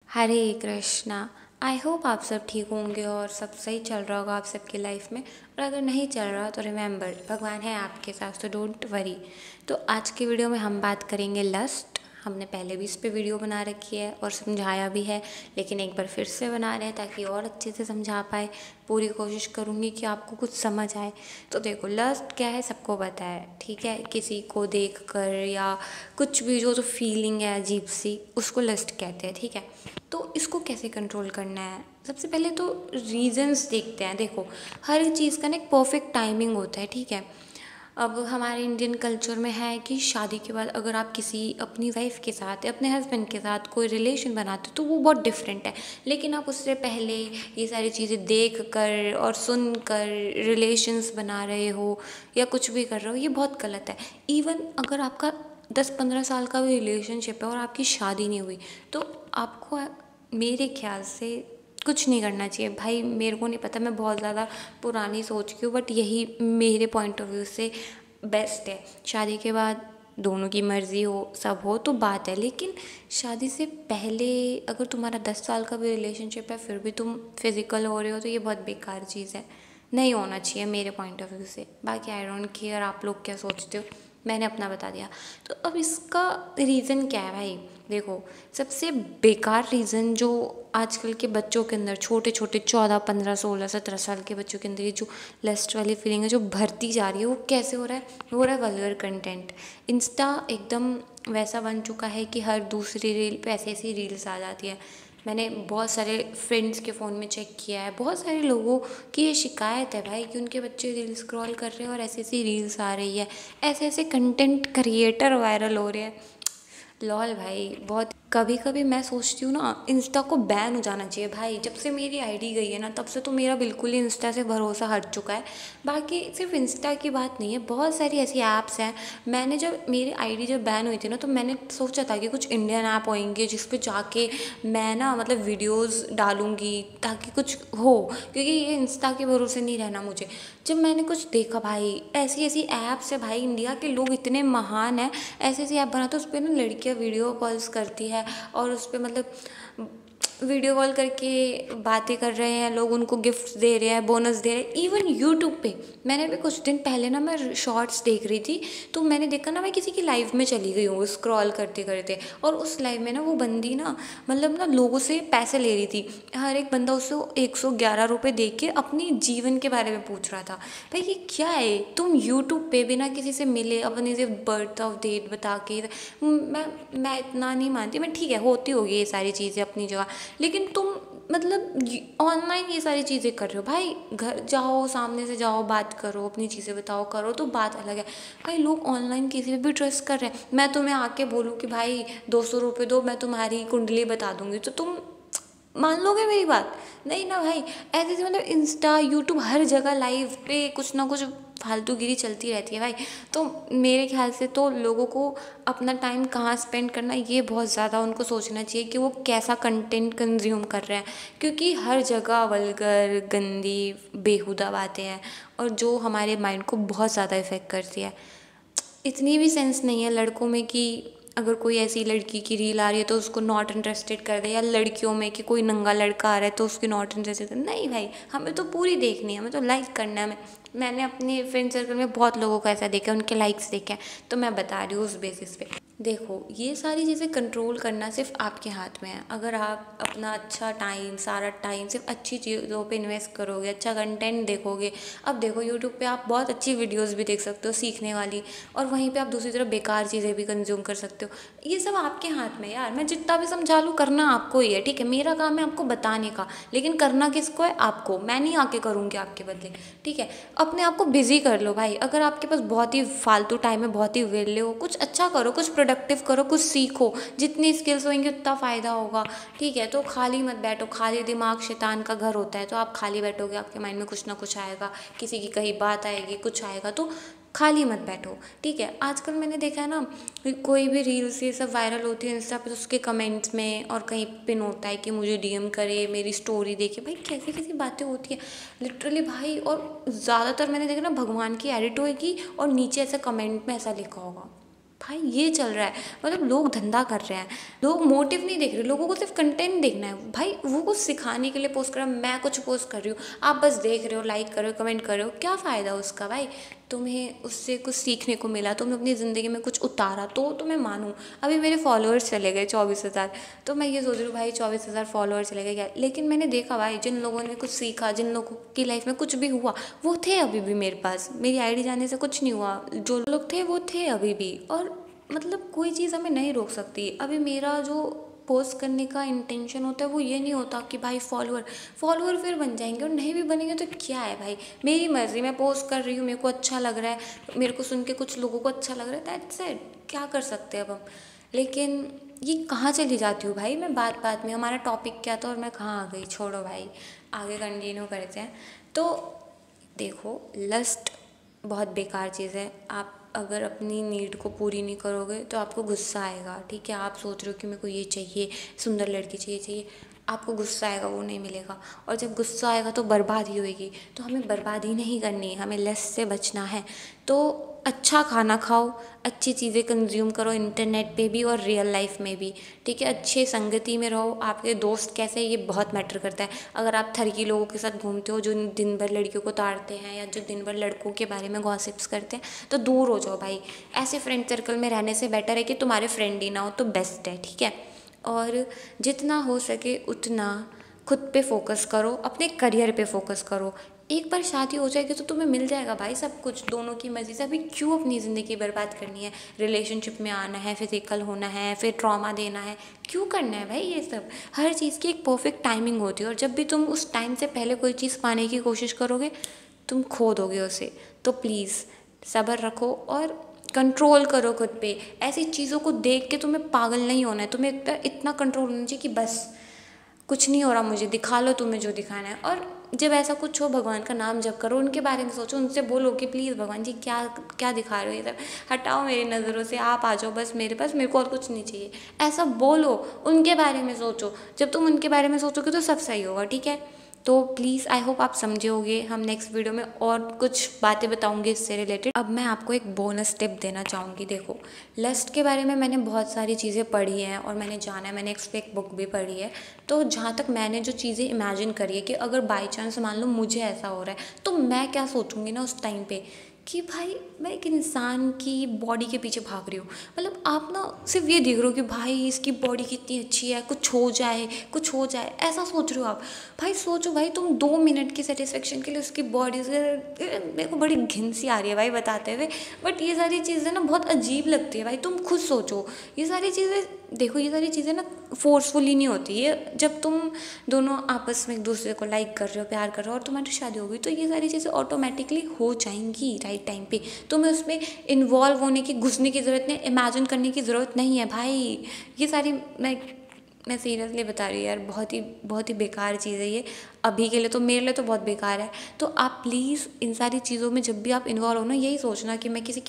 Hare Krishna. I hope आप सब ठीक होंगे और सब सही चल रहा होगा आप सबकी लाइफ में। और अगर नहीं चल रहा तो रिमेंबर, भगवान है आपके साथ, तो डोंट वरी। तो आज की वीडियो में हम बात करेंगे लस्ट। हमने पहले भी इस पे वीडियो बना रखी है और समझाया भी है, लेकिन एक बार फिर से बना रहे हैं ताकि और अच्छे से समझा पाए। पूरी कोशिश करूँगी कि आपको कुछ समझ आए। तो देखो, लस्ट क्या है सबको पता है, ठीक है। किसी को देख कर या कुछ भी जो फीलिंग है अजीब सी, उसको लस्ट कहते हैं, ठीक है। तो इसको कैसे कंट्रोल करना है, सबसे पहले तो रीजंस देखते हैं। देखो, हर एक चीज़ का ना एक परफेक्ट टाइमिंग होता है, ठीक है। अब हमारे इंडियन कल्चर में है कि शादी के बाद अगर आप किसी अपनी वाइफ के साथ या अपने हस्बैंड के साथ कोई रिलेशन बनाते हो तो वो बहुत डिफरेंट है। लेकिन आप उससे पहले ये सारी चीज़ें देख कर और सुन कर रिलेशंस बना रहे हो या कुछ भी कर रहे हो, ये बहुत गलत है। इवन अगर आपका 10-15 साल का भी रिलेशनशिप है और आपकी शादी नहीं हुई, तो आपको मेरे ख्याल से कुछ नहीं करना चाहिए। भाई मेरे को नहीं पता, मैं बहुत ज़्यादा पुरानी सोच की हूँ, बट यही मेरे पॉइंट ऑफ व्यू से बेस्ट है। शादी के बाद दोनों की मर्ज़ी हो, सब हो तो बात है, लेकिन शादी से पहले अगर तुम्हारा 10 साल का भी रिलेशनशिप है फिर भी तुम फिज़िकल हो रहे हो, तो ये बहुत बेकार चीज़ है। नहीं होना चाहिए मेरे पॉइंट ऑफ व्यू से। बाकी आई डोंट केयर आप लोग क्या सोचते हो, मैंने अपना बता दिया। तो अब इसका रीज़न क्या है भाई? देखो, सबसे बेकार रीज़न जो आजकल के बच्चों के अंदर, छोटे छोटे 14, 15, 16, 17 साल के बच्चों के अंदर ये जो लस्ट वाली फीलिंग है जो भरती जा रही है, वो कैसे हो रहा है? हो रहा है वल्गर कंटेंट। इंस्टा एकदम वैसा बन चुका है कि हर दूसरी रील पे ऐसी ऐसी रील्स आ जाती है। मैंने बहुत सारे फ्रेंड्स के फ़ोन में चेक किया है, बहुत सारे लोगों की ये शिकायत है भाई कि उनके बच्चे रील स्क्रॉल कर रहे हैं और ऐसी ऐसी रील्स आ रही है, ऐसे ऐसे कंटेंट क्रिएटर वायरल हो रहे हैं। लॉल भाई, बहुत कभी कभी मैं सोचती हूँ ना, इंस्टा को बैन हो जाना चाहिए भाई। जब से मेरी आईडी गई है ना, तब से तो मेरा बिल्कुल ही इंस्टा से भरोसा हट चुका है। बाकी सिर्फ इंस्टा की बात नहीं है, बहुत सारी ऐसी ऐप्स हैं। मैंने जब मेरी आईडी जब बैन हुई थी ना, तो मैंने सोचा था कि कुछ इंडियन ऐप होंगे जिस पे जाके मैं ना मतलब वीडियोस डालूंगी ताकि कुछ हो, क्योंकि ये इंस्टा के भरोसे नहीं रहना मुझे। जब मैंने कुछ देखा भाई, ऐसी ऐसी ऐप्स है भाई, इंडिया के लोग इतने महान हैं, ऐसी ऐसी ऐप बनाते हैं। उस पर ना लड़कियाँ वीडियो कॉल्स करती है और उस पर मतलब वीडियो कॉल करके बातें कर रहे हैं लोग, उनको गिफ्ट्स दे रहे हैं, बोनस दे रहे हैं। इवन यूट्यूब पे मैंने भी कुछ दिन पहले ना, मैं शॉर्ट्स देख रही थी, तो मैंने देखा ना, मैं किसी की लाइव में चली गई हूँ स्क्रॉल करते करते, और उस लाइव में ना वो बंदी ना मतलब ना लोगों से पैसे ले रही थी। हर एक बंदा उससे 111 रुपये दे के अपनी जीवन के बारे में पूछ रहा था। भाई ये क्या है? तुम यूट्यूब पे बिना किसी से मिले अपनी सिर्फ बर्थ ऑफ डेट बता के, मैं इतना नहीं मानती। मैं ठीक है, होती होगी ये सारी चीज़ें अपनी जगह, लेकिन तुम मतलब ऑनलाइन ये सारी चीज़ें कर रहे हो भाई। घर जाओ, सामने से जाओ, बात करो, अपनी चीज़ें बताओ, करो तो बात अलग है। भाई लोग ऑनलाइन किसी पे भी ट्रस्ट कर रहे हैं। मैं तुम्हें आके बोलूँ कि भाई 200 रुपये दो, मैं तुम्हारी कुंडली बता दूंगी, तो तुम मान लोगे मेरी बात? नहीं ना भाई। ऐसे ऐसे मतलब इंस्टा, यूट्यूब, हर जगह लाइव पे कुछ ना कुछ फालतूगिरी चलती रहती है भाई। तो मेरे ख्याल से तो लोगों को अपना टाइम कहाँ स्पेंड करना, ये बहुत ज़्यादा उनको सोचना चाहिए कि वो कैसा कंटेंट कंज्यूम कर रहे हैं, क्योंकि हर जगह वल्गर, गंदी, बेहुदा बातें हैं और जो हमारे माइंड को बहुत ज़्यादा इफ़ेक्ट करती है। इतनी भी सेंस नहीं है लड़कों में कि अगर कोई ऐसी लड़की की रील आ रही है तो उसको नॉट इंटरेस्टेड कर दे, या लड़कियों में कि कोई नंगा लड़का आ रहा है तो उसकी नॉट इंटरेस्टेड। नहीं भाई, हमें तो पूरी देखनी है, हमें तो लाइक करना है। मैंने अपने फ्रेंड सर्कल में बहुत लोगों को ऐसा देखा, उनके लाइक्स देखे हैं, तो मैं बता रही हूँ उस बेसिस पे। देखो, ये सारी चीज़ें कंट्रोल करना सिर्फ आपके हाथ में है। अगर आप अपना अच्छा टाइम, सारा टाइम सिर्फ अच्छी चीज़ों पे इन्वेस्ट करोगे, अच्छा कंटेंट देखोगे। अब देखो, यूट्यूब पे आप बहुत अच्छी वीडियोस भी देख सकते हो सीखने वाली, और वहीं पे आप दूसरी तरफ बेकार चीज़ें भी कंज्यूम कर सकते हो। ये सब आपके हाथ में है यार। मैं जितना भी समझा लूँ, करना आपको ही है, ठीक है। मेरा काम है आपको बताने का, लेकिन करना किसको है? आपको। मैं नहीं आके करूँगी आपके बदले, ठीक है। अपने आप को बिजी कर लो भाई। अगर आपके पास बहुत ही फालतू टाइम है, बहुत ही वेले हो, कुछ अच्छा करो, कुछ प्रोडक्टिव करो, कुछ सीखो। जितनी स्किल्स होंगी उतना फ़ायदा होगा, ठीक है। तो खाली मत बैठो। खाली दिमाग शैतान का घर होता है, तो आप खाली बैठोगे, आपके माइंड में कुछ ना कुछ आएगा, किसी की कहीं बात आएगी, कुछ आएगा, तो खाली मत बैठो, ठीक है। आजकल मैंने देखा है ना, कोई भी रील्स ये सब वायरल होती है इंस्टा पे, तो उसके कमेंट्स में और कहीं पिन होता है कि मुझे डीएम करे, मेरी स्टोरी देखे। भाई कैसी कैसी बातें होती है लिटरली भाई। और ज़्यादातर मैंने देखा ना, भगवान की एडिट होएगी और नीचे ऐसा कमेंट में ऐसा लिखा होगा, भाई ये चल रहा है, मतलब लोग धंधा कर रहे हैं, लोग मोटिव नहीं देख रहे, लोगों को सिर्फ कंटेंट देखना है। भाई वो कुछ सिखाने के लिए पोस्ट कर रहा है, मैं कुछ पोस्ट कर रही हूँ, आप बस देख रहे हो, लाइक कर रहे हो, कमेंट कर रहे हो, क्या फ़ायदा उसका भाई? तुम्हें उससे कुछ सीखने को मिला, तुमने अपनी ज़िंदगी में कुछ उतारा तो मैं मानूँ। अभी मेरे फॉलोअर्स चले गए 24,000, तो मैं ये सोच रही हूँ भाई 24,000 फॉलोअर्स चले गए क्या, लेकिन मैंने देखा भाई जिन लोगों ने कुछ सीखा, जिन लोगों की लाइफ में कुछ भी हुआ, वो थे अभी भी मेरे पास। मेरी आईडी जाने से कुछ नहीं हुआ, जो लोग थे वो थे अभी भी। और मतलब कोई चीज़ हमें नहीं रोक सकती। अभी मेरा जो पोस्ट करने का इंटेंशन होता है वो ये नहीं होता कि भाई फॉलोअर फिर बन जाएंगे, और नहीं भी बनेंगे तो क्या है भाई, मेरी मर्ज़ी, मैं पोस्ट कर रही हूँ, मेरे को अच्छा लग रहा है, मेरे को सुन के कुछ लोगों को अच्छा लग रहा है, दैट्स इट। क्या कर सकते हैं अब हम। लेकिन ये कहाँ चली जाती हूँ भाई मैं, बात बात में हमारा टॉपिक क्या था और मैं कहाँ आ गई, छोड़ो भाई, आगे कंटिन्यू करते हैं। तो देखो, लस्ट बहुत बेकार चीज़ है। आप अगर अपनी नीड को पूरी नहीं करोगे तो आपको गुस्सा आएगा, ठीक है। आप सोच रहे हो कि मेरे को ये चाहिए, सुंदर लड़की चाहिए, आपको गुस्सा आएगा, वो नहीं मिलेगा। और जब गुस्सा आएगा तो बर्बादी होएगी। तो हमें बर्बादी नहीं करनी है, हमें लस्ट से बचना है। तो अच्छा खाना खाओ, अच्छी चीज़ें कंज्यूम करो, इंटरनेट पे भी और रियल लाइफ में भी, ठीक है। अच्छे संगति में रहो, आपके दोस्त कैसे, ये बहुत मैटर करता है। अगर आप थरकी लोगों के साथ घूमते हो जो दिन भर लड़कियों को ताड़ते हैं या जो दिन भर लड़कों के बारे में गॉसिप्स करते हैं, तो दूर हो जाओ भाई। ऐसे फ्रेंड सर्कल में रहने से बेटर है कि तुम्हारे फ्रेंड ही ना हो तो बेस्ट है, ठीक है। और जितना हो सके उतना खुद पे फोकस करो, अपने करियर पे फोकस करो। एक बार शादी हो जाएगी तो तुम्हें मिल जाएगा भाई सब कुछ, दोनों की मर्जी से। अभी क्यों अपनी ज़िंदगी बर्बाद करनी है, रिलेशनशिप में आना है, फिजिकल होना है, फिर ट्रॉमा देना है, क्यों करना है भाई ये सब। हर चीज़ की एक परफेक्ट टाइमिंग होती है, और जब भी तुम उस टाइम से पहले कोई चीज़ पाने की कोशिश करोगे तुम खो दोगे उसे। तो प्लीज़ सब्र रखो और कंट्रोल करो खुद पे। ऐसी चीज़ों को देख के तुम्हें पागल नहीं होना है, तुम्हें इतना कंट्रोल होना चाहिए कि बस कुछ नहीं हो रहा, मुझे दिखा लो तुम्हें जो दिखाना है। और जब ऐसा कुछ हो, भगवान का नाम जप करो, उनके बारे में सोचो, उनसे बोलो कि प्लीज़ भगवान जी क्या क्या दिखा रहे हो, ये सब हटाओ मेरी नज़रों से, आप आ जाओ बस मेरे पास, मेरे को और कुछ नहीं चाहिए। ऐसा बोलो, उनके बारे में सोचो। जब तुम उनके बारे में सोचोगे तो सब सही होगा, ठीक है। तो प्लीज़ आई होप आप समझे होगे। हम नेक्स्ट वीडियो में और कुछ बातें बताऊंगी इससे रिलेटेड। अब मैं आपको एक बोनस टिप देना चाहूँगी। देखो, लस्ट के बारे में मैंने बहुत सारी चीज़ें पढ़ी हैं और मैंने जाना है, मैंने एक बुक भी पढ़ी है। तो जहाँ तक मैंने जो चीज़ें इमेजिन करी है कि अगर बाई चांस मान लो मुझे ऐसा हो रहा है तो मैं क्या सोचूंगी ना उस टाइम पे, कि भाई मैं एक इंसान की बॉडी के पीछे भाग रही हूँ। मतलब आप ना सिर्फ ये देख रहे हो कि भाई इसकी बॉडी कितनी अच्छी है, कुछ हो जाए कुछ हो जाए, ऐसा सोच रहे हो आप। भाई सोचो भाई, तुम 2 मिनट की सेटिस्फेक्शन के लिए उसकी बॉडी से, मेरे को बड़ी घिन सी आ रही है भाई बताते हुए, बट ये सारी चीज़ें ना बहुत अजीब लगती है भाई। तुम खुद सोचो, ये सारी चीज़ें, देखो ये सारी चीज़ें ना फोर्सफुली नहीं होती। ये जब तुम दोनों आपस में एक दूसरे को लाइक कर रहे हो, प्यार कर रहे हो, और तुम्हारी शादी होगी तो ये सारी चीज़ें ऑटोमेटिकली हो जाएंगी राइट टाइम पे। तुम्हें उसमें इन्वॉल्व होने की, घुसने की ज़रूरत नहीं, इमेजिन करने की ज़रूरत नहीं है भाई। ये सारी मैं सीरियसली बता रही हूँ यार, बहुत ही बेकार चीज़ है ये। अभी के लिए तो, मेरे लिए तो बहुत बेकार है। तो आप प्लीज़ इन सारी चीज़ों में जब भी आप इन्वॉल्व हो ना, यही सोचना कि मैं किसी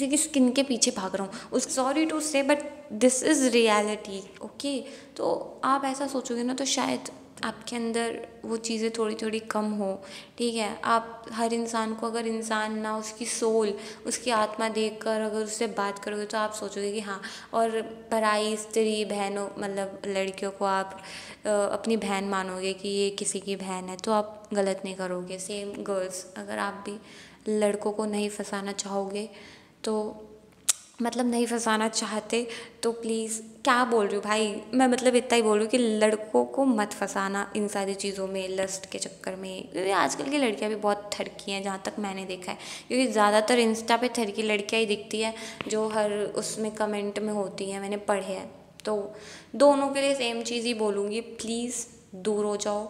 की स्किन के पीछे भाग रहा हूँ। उस सॉरी टू से but this is reality, okay. तो आप ऐसा सोचोगे ना तो शायद आपके अंदर वो चीज़ें थोड़ी थोड़ी कम हो, ठीक है। आप हर इंसान को, अगर इंसान ना, उसकी सोल, उसकी आत्मा देखकर अगर उससे बात करोगे तो आप सोचोगे कि हाँ। और पराई स्त्री बहनों, मतलब लड़कियों को आप अपनी बहन मानोगे कि ये किसी की बहन है, तो आप गलत नहीं करोगे। सेम गर्ल्स, अगर आप भी लड़कों को नहीं फंसाना चाहोगे तो, मतलब नहीं फंसाना चाहते तो प्लीज़, क्या बोल रही हूँ भाई मैं, मतलब इतना ही बोल रही हूँ कि लड़कों को मत फंसाना इन सारी चीज़ों में, लस्ट के चक्कर में। क्योंकि आजकल की लड़कियाँ भी बहुत ठरकी हैं जहाँ तक मैंने देखा है। क्योंकि ज़्यादातर इंस्टा पे ठरकी लड़कियाँ ही दिखती हैं जो हर उसमें कमेंट में होती हैं, मैंने पढ़े हैं। तो दोनों के लिए सेम चीज़ ही बोलूँगी, प्लीज़ दूर हो जाओ,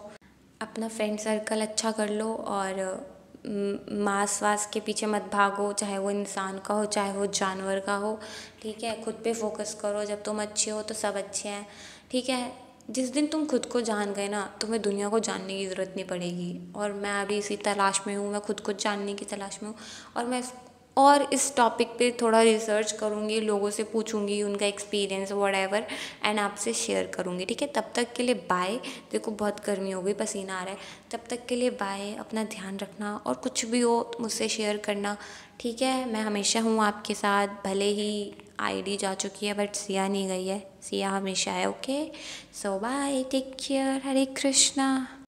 अपना फ्रेंड सर्कल अच्छा कर लो, और मांस वास के पीछे मत भागो, चाहे वो इंसान का हो चाहे वो जानवर का हो, ठीक है। खुद पे फोकस करो, जब तुम अच्छे हो तो सब अच्छे हैं, ठीक है। जिस दिन तुम खुद को जान गए ना, तुम्हें दुनिया को जानने की ज़रूरत नहीं पड़ेगी। और मैं अभी इसी तलाश में हूँ, मैं खुद को जानने की तलाश में हूँ, और मैं और इस टॉपिक पे थोड़ा रिसर्च करूँगी, लोगों से पूछूँगी उनका एक्सपीरियंस व्हाटएवर एंड आपसे शेयर करूँगी। ठीक है, तब तक के लिए बाय। देखो बहुत गर्मी हो गई, पसीना आ रहा है। तब तक के लिए बाय, अपना ध्यान रखना और कुछ भी हो तो मुझसे शेयर करना। ठीक है, मैं हमेशा हूँ आपके साथ, भले ही आईडी जा चुकी है बट सिया नहीं गई है, सिया हमेशा है। ओके, सो बाय, टेक केयर, हरे कृष्णा।